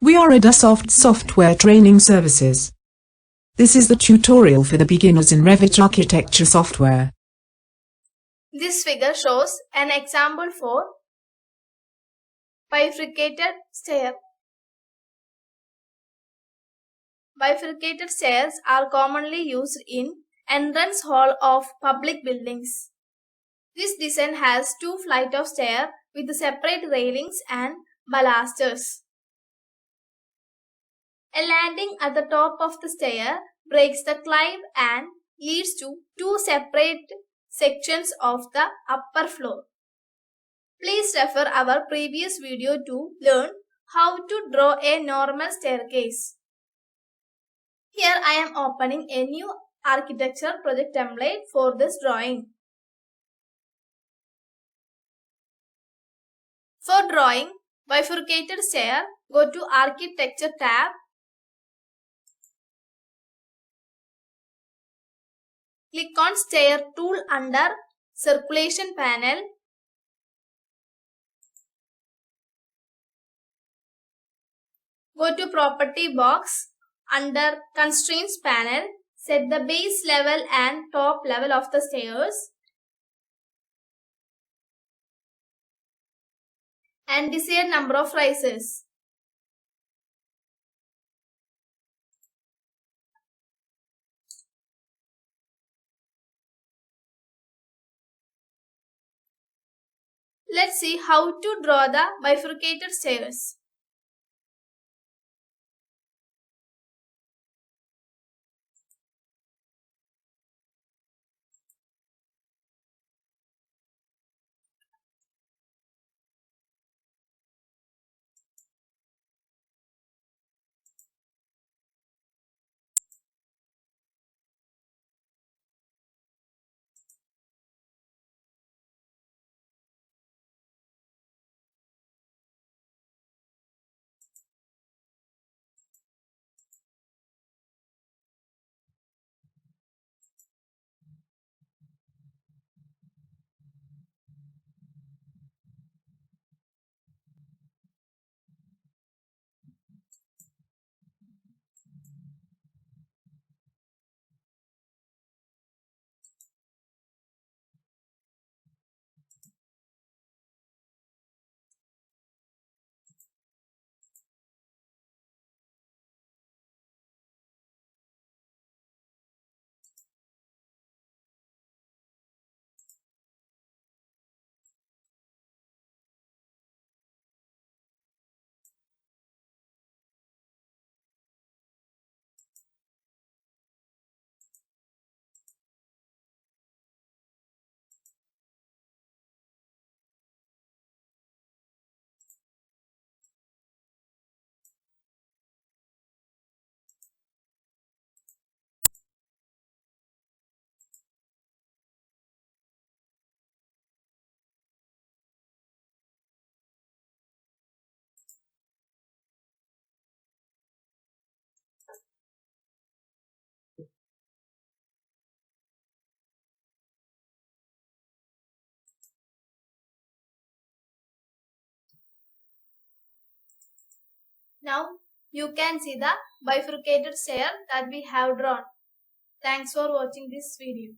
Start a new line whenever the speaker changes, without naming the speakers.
We are Adasoft Software Training Services. This is the tutorial for the beginners in Revit architecture software.
This figure shows an example for bifurcated stair. Bifurcated stairs are commonly used in entrance hall of public buildings. This design has two flights of stairs with separate railings and balusters. A landing at the top of the stair breaks the climb and leads to two separate sections of the upper floor. Please refer our previous video to learn how to draw a normal staircase. Here I am opening a new architecture project template for this drawing. For drawing bifurcated stair, go to Architecture tab. Click on Stair tool under Circulation panel. Go to Property box. Under Constraints panel, set the base level and top level of the stairs and desired number of rises. Let's see how to draw the bifurcated stairs. Now you can see the bifurcated stair that we have drawn. Thanks for watching this video.